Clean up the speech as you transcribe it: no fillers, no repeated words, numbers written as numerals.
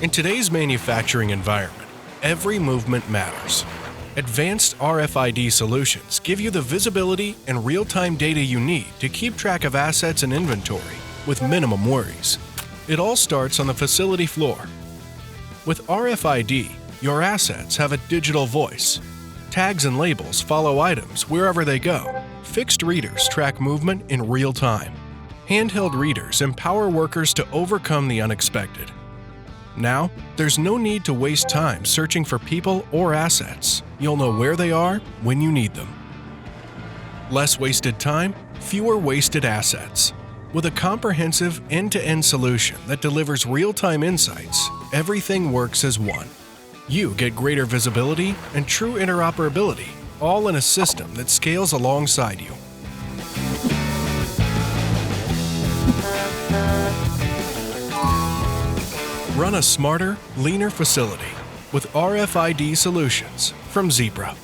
In today's manufacturing environment, every movement matters. Advanced RFID solutions give you the visibility and real-time data you need to keep track of assets and inventory with minimum worries. It all starts on the facility floor. With RFID, your assets have a digital voice. Tags and labels follow items wherever they go. Fixed readers track movement in real time. Handheld readers empower workers to overcome the unexpected. Now, there's no need to waste time searching for people or assets. You'll know where they are when you need them. Less wasted time, fewer wasted assets. With a comprehensive end-to-end solution that delivers real-time insights, everything works as one. You get greater visibility and true interoperability, all in a system that scales alongside you. Run a smarter, leaner facility with RFID solutions from Zebra.